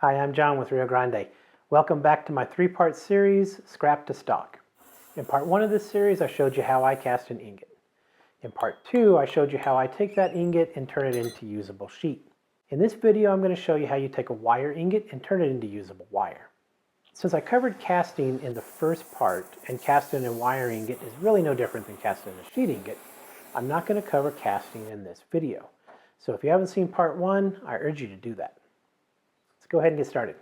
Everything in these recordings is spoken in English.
Hi, I'm John with Rio Grande. Welcome back to my three-part series, Scrap to Stock. In part one of this series, I showed you how I cast an ingot. In part two, I showed you how I take that ingot and turn it into usable sheet. In this video, I'm going to show you how you take a wire ingot and turn it into usable wire. Since I covered casting in the first part, and casting in wire ingot is really no different than casting in a sheet ingot, I'm not going to cover casting in this video. So if you haven't seen part one, I urge you to do that. Let's go ahead and get started.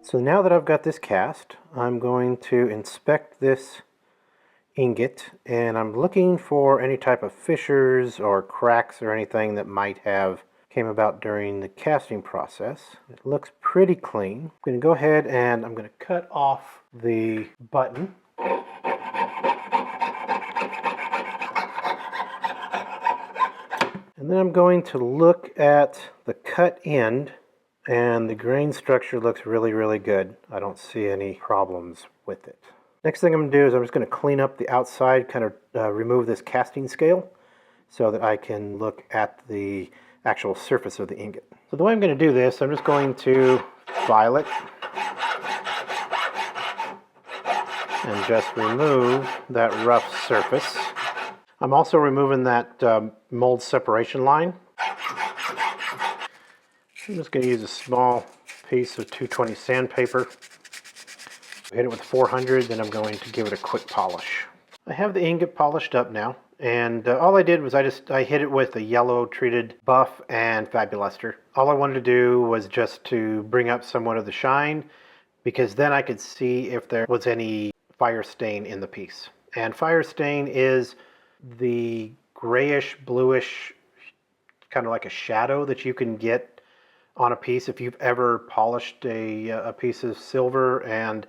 So now that I've got this cast, I'm going to inspect this ingot, and I'm looking for any type of fissures or cracks or anything that might have came about during the casting process. It looks pretty clean. I'm going to go ahead and I'm going to cut off the button. And then I'm going to look at the cut end, and the grain structure looks really good. I don't see any problems with it. Next thing I'm going to do is I'm just going to clean up the outside, kind of remove this casting scale so that I can look at the actual surface of the ingot. So the way I'm going to do this, I'm just going to file it and just remove that rough surface. I'm also removing that mold separation line. I'm just going to use a small piece of 220 sandpaper. Hit it with 400, then I'm going to give it a quick polish. I have the ingot polished up now, and all I did was I hit it with a yellow treated buff and Fabuluster. All I wanted to do was just to bring up somewhat of the shine, because then I could see if there was any fire stain in the piece. And fire stain is the grayish bluish, kind of like a shadow that you can get on a piece. If you've ever polished a piece of silver and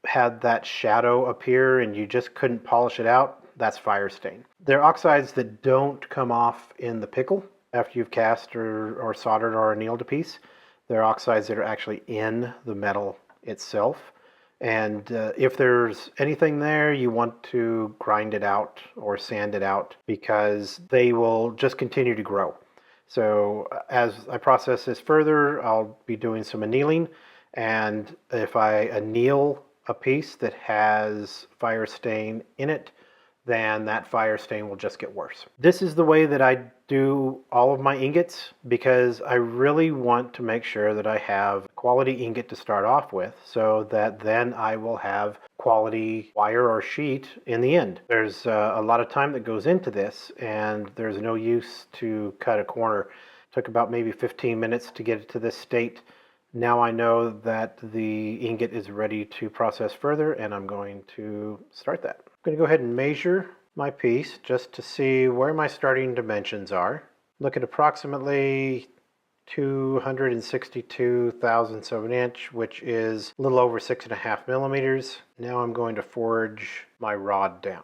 had that shadow appear and you just couldn't polish it out, that's fire stain. There are oxides that don't come off in the pickle after you've cast or soldered or annealed a piece. There are oxides that are actually in the metal itself. And if there's anything there, you want to grind it out or sand it out, because they will just continue to grow. So as I process this further, I'll be doing some annealing, and if I anneal a piece that has fire stain in it, then that fire stain will just get worse. This is the way that I do all of my ingots, because I really want to make sure that I have quality ingot to start off with, so that then I will have quality wire or sheet in the end. There's a lot of time that goes into this, and there's no use to cut a corner. It took about maybe 15 minutes to get it to this state. Now I know that the ingot is ready to process further, and I'm going to start that. I'm going to go ahead and measure my piece just to see where my starting dimensions are. Look at approximately 262 thousandths of an inch, which is a little over 6.5 millimeters. Now I'm going to forge my rod down.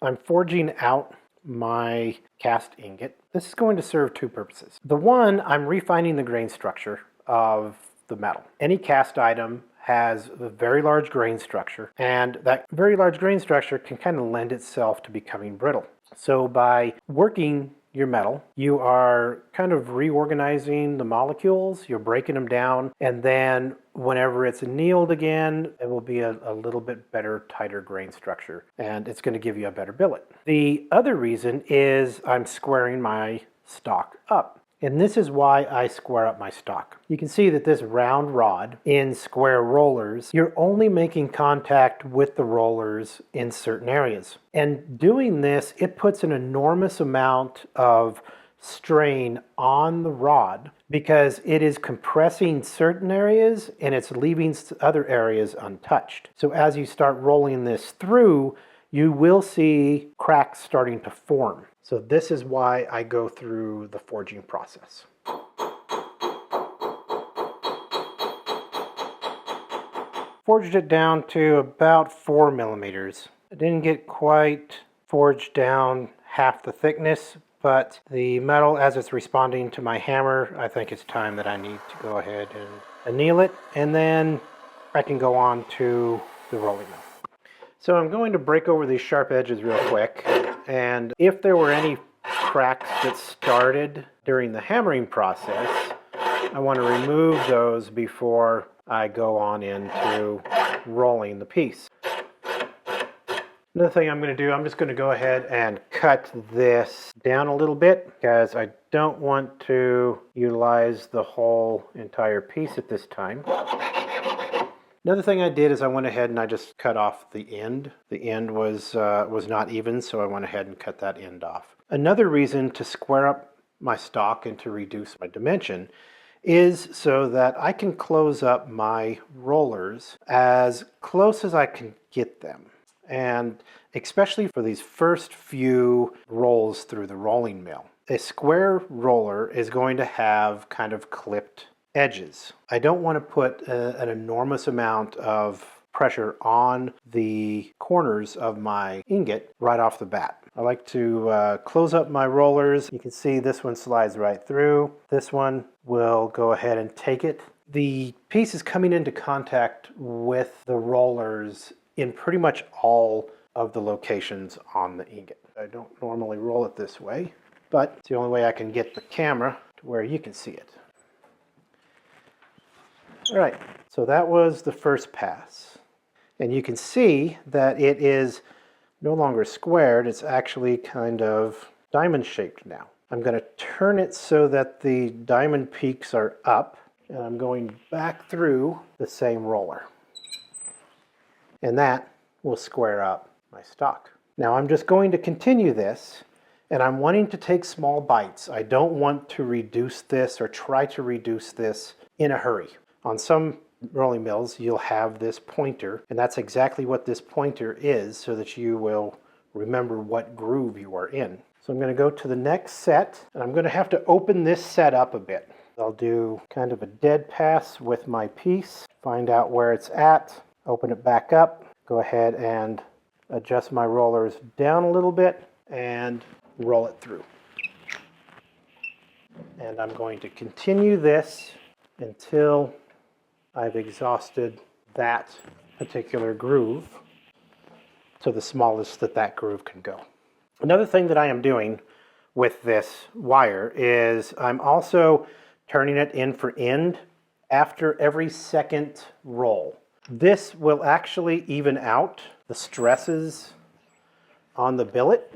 I'm forging out my cast ingot. This is going to serve two purposes. The one, I'm refining the grain structure of the metal. Any cast item has a very large grain structure, and that very large grain structure can kind of lend itself to becoming brittle. So by working your metal, you are kind of reorganizing the molecules, you're breaking them down, and then whenever it's annealed again, it will be a little bit better, tighter grain structure, and it's going to give you a better billet. The other reason is I'm squaring my stock up. And this is why I square up my stock. You can see that this round rod in square rollers, you're only making contact with the rollers in certain areas. And doing this, it puts an enormous amount of strain on the rod, because it is compressing certain areas and it's leaving other areas untouched. So as you start rolling this through, you will see cracks starting to form. So this is why I go through the forging process. Forged it down to about 4 millimeters. I didn't get quite forged down half the thickness, but the metal, as it's responding to my hammer, I think it's time that I need to go ahead and anneal it, and then I can go on to the rolling mill. So I'm going to break over these sharp edges real quick, and if there were any cracks that started during the hammering process, I want to remove those before I go on into rolling the piece. Another thing I'm going to do, I'm just going to go ahead and cut this down a little bit because I don't want to utilize the whole entire piece at this time. Another thing I did is I went ahead and I just cut off the end. The end was not even, so I went ahead and cut that end off. Another reason to square up my stock and to reduce my dimension is so that I can close up my rollers as close as I can get them. And especially for these first few rolls through the rolling mill. A square roller is going to have kind of clipped edges. I don't want to put an enormous amount of pressure on the corners of my ingot right off the bat. I like to close up my rollers. You can see this one slides right through. This one will go ahead and take it. The piece is coming into contact with the rollers in pretty much all of the locations on the ingot. I don't normally roll it this way, but it's the only way I can get the camera to where you can see it. All right, so that was the first pass. And you can see that it is no longer squared, it's actually kind of diamond shaped now. I'm going to turn it so that the diamond peaks are up, and I'm going back through the same roller. And that will square up my stock. Now I'm just going to continue this, and I'm wanting to take small bites. I don't want to reduce this or try to reduce this in a hurry. On some rolling mills, you'll have this pointer, and that's exactly what this pointer is so that you will remember what groove you are in. So I'm going to go to the next set, and I'm going to have to open this set up a bit. I'll do kind of a dead pass with my piece, find out where it's at, open it back up, go ahead and adjust my rollers down a little bit and roll it through. And I'm going to continue this until I've exhausted that particular groove to the smallest that groove can go. Another thing that I am doing with this wire is I'm also turning it end for end after every second roll. This will actually even out the stresses on the billet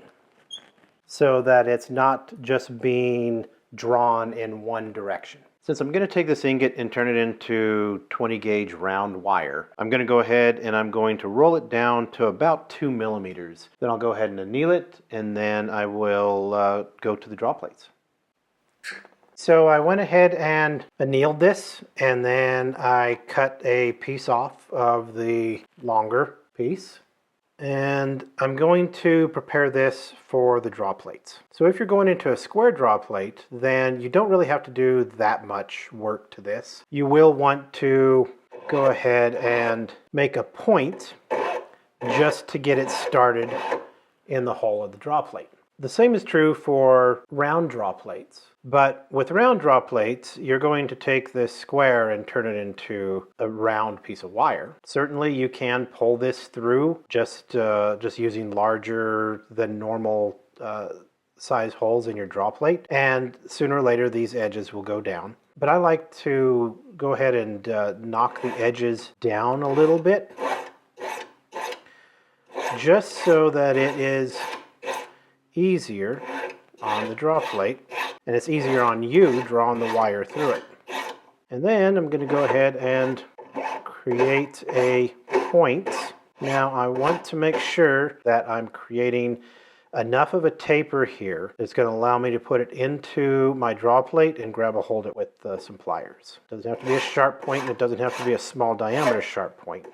so that it's not just being drawn in one direction. Since I'm going to take this ingot and turn it into 20 gauge round wire, I'm going to go ahead and I'm going to roll it down to about 2 millimeters. Then I'll go ahead and anneal it, and then I will go to the draw plates. So I went ahead and annealed this, and then I cut a piece off of the longer piece. And I'm going to prepare this for the draw plates. So if you're going into a square draw plate, then you don't really have to do that much work to this. You will want to go ahead and make a point just to get it started in the hole of the draw plate. The same is true for round draw plates. But with round draw plates, you're going to take this square and turn it into a round piece of wire. Certainly you can pull this through just using larger than normal size holes in your draw plate, and sooner or later these edges will go down. But I like to go ahead and knock the edges down a little bit, just so that it is easier on the draw plate, and it's easier on you drawing the wire through it. And then I'm going to go ahead and create a point. Now I want to make sure that I'm creating enough of a taper here that's going to allow me to put it into my draw plate and grab a hold of it with some pliers. It doesn't have to be a sharp point, and it doesn't have to be a small diameter sharp point,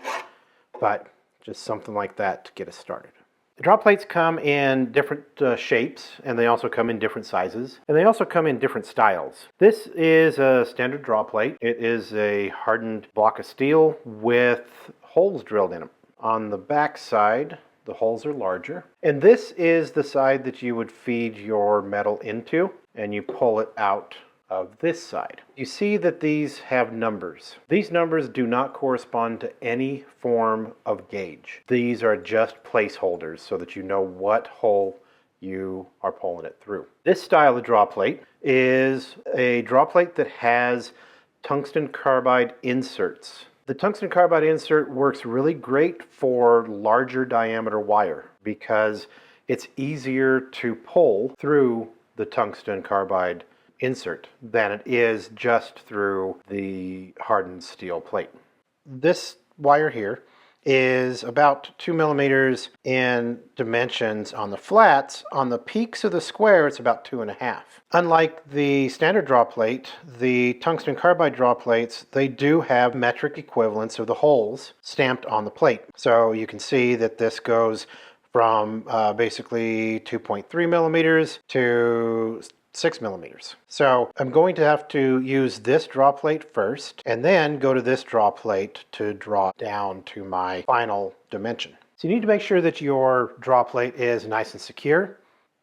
but just something like that to get us started. The draw plates come in different shapes, and they also come in different sizes, and they also come in different styles. This is a standard draw plate. It is a hardened block of steel with holes drilled in them. On the back side, the holes are larger, and this is the side that you would feed your metal into, and you pull it out of this side. You see that these have numbers. These numbers do not correspond to any form of gauge. These are just placeholders so that you know what hole you are pulling it through. This style of draw plate is a draw plate that has tungsten carbide inserts. The tungsten carbide insert works really great for larger diameter wire because it's easier to pull through the tungsten carbide insert than it is just through the hardened steel plate. This wire here is about 2 millimeters in dimensions on the flats. On the peaks of the square, it's about 2.5. Unlike the standard draw plate, the tungsten carbide draw plates, they do have metric equivalents of the holes stamped on the plate. So you can see that this goes from basically 2.3 millimeters to 6 millimeters. So I'm going to have to use this draw plate first and then go to this draw plate to draw down to my final dimension. So you need to make sure that your draw plate is nice and secure.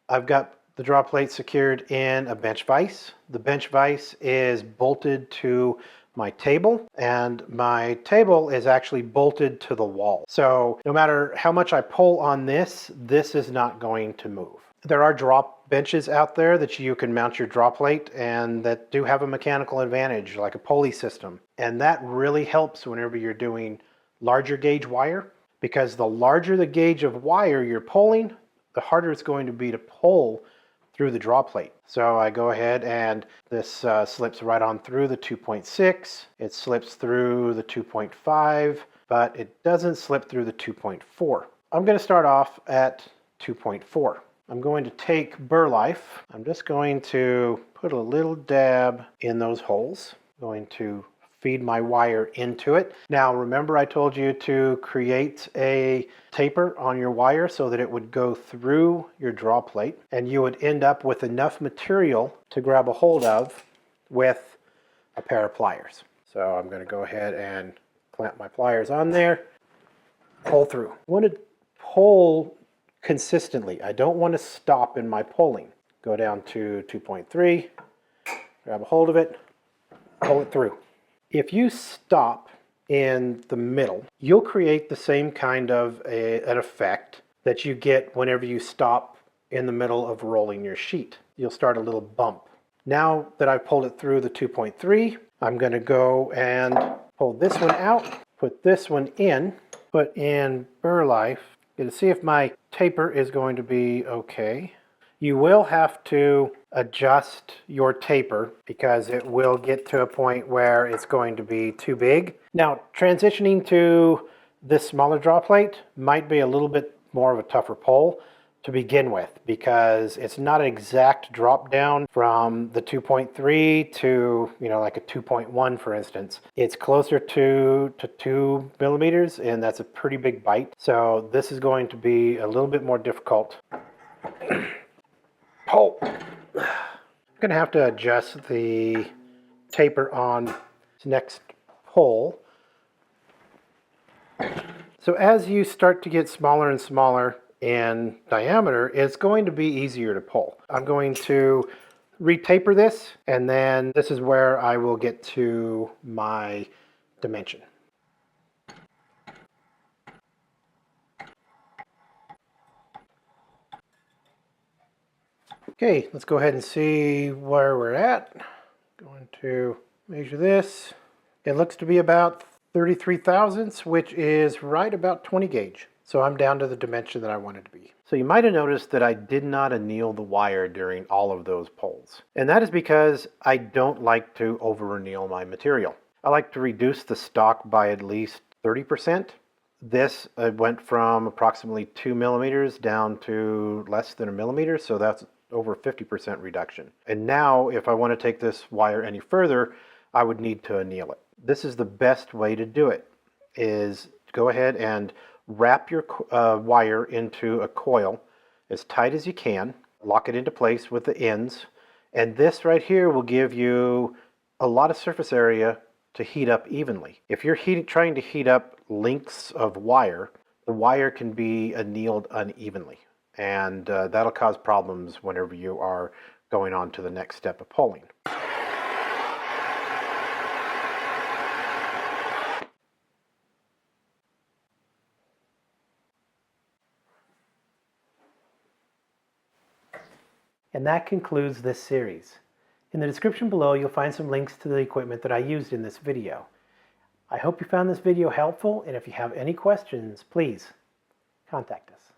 I've got the draw plate secured in a bench vise. The bench vise is bolted to my table, and my table is actually bolted to the wall. So no matter how much I pull on this, this is not going to move. There are drop benches out there that you can mount your draw plate and that do have a mechanical advantage, like a pulley system. And that really helps whenever you're doing larger gauge wire, because the larger the gauge of wire you're pulling, the harder it's going to be to pull through the draw plate. So I go ahead and this slips right on through the 2.6. It slips through the 2.5, but it doesn't slip through the 2.4. I'm going to start off at 2.4. I'm going to take burr life. I'm just going to put a little dab in those holes. I'm going to feed my wire into it. Now remember I told you to create a taper on your wire so that it would go through your draw plate and you would end up with enough material to grab a hold of with a pair of pliers. So I'm going to go ahead and clamp my pliers on there, pull through. I want to pull consistently. I don't want to stop in my pulling. Go down to 2.3, grab a hold of it, pull it through. If you stop in the middle, you'll create the same kind of an effect that you get whenever you stop in the middle of rolling your sheet. You'll start a little bump. Now that I've pulled it through the 2.3, I'm going to go and pull this one out, put this one in, put in burr life, to see if my taper is going to be okay. You will have to adjust your taper because it will get to a point where it's going to be too big. Now, transitioning to this smaller draw plate might be a little bit more of a tougher pull to begin with because it's not an exact drop down from the 2.3 to, like a 2.1 for instance. It's closer to 2 millimeters, and that's a pretty big bite. So this is going to be a little bit more difficult. Pull. I'm going to have to adjust the taper on this next pull. So as you start to get smaller and smaller in diameter, it's going to be easier to pull. I'm going to retaper this, and then this is where I will get to my dimension. Okay, let's go ahead and see where we're at. Going to measure this. It looks to be about 33 thousandths, which is right about 20 gauge. So I'm down to the dimension that I wanted to be. So you might have noticed that I did not anneal the wire during all of those pulls. And that is because I don't like to over anneal my material. I like to reduce the stock by at least 30%. This went from approximately 2 millimeters down to less than a millimeter, so that's over 50% reduction. And now if I want to take this wire any further, I would need to anneal it. This is the best way to do it, is go ahead and wrap your wire into a coil as tight as you can, lock it into place with the ends, and this right here will give you a lot of surface area to heat up evenly. If you're trying to heat up lengths of wire, the wire can be annealed unevenly, and that'll cause problems whenever you are going on to the next step of pulling. And that concludes this series. In the description below, you'll find some links to the equipment that I used in this video. I hope you found this video helpful, and if you have any questions, please contact us.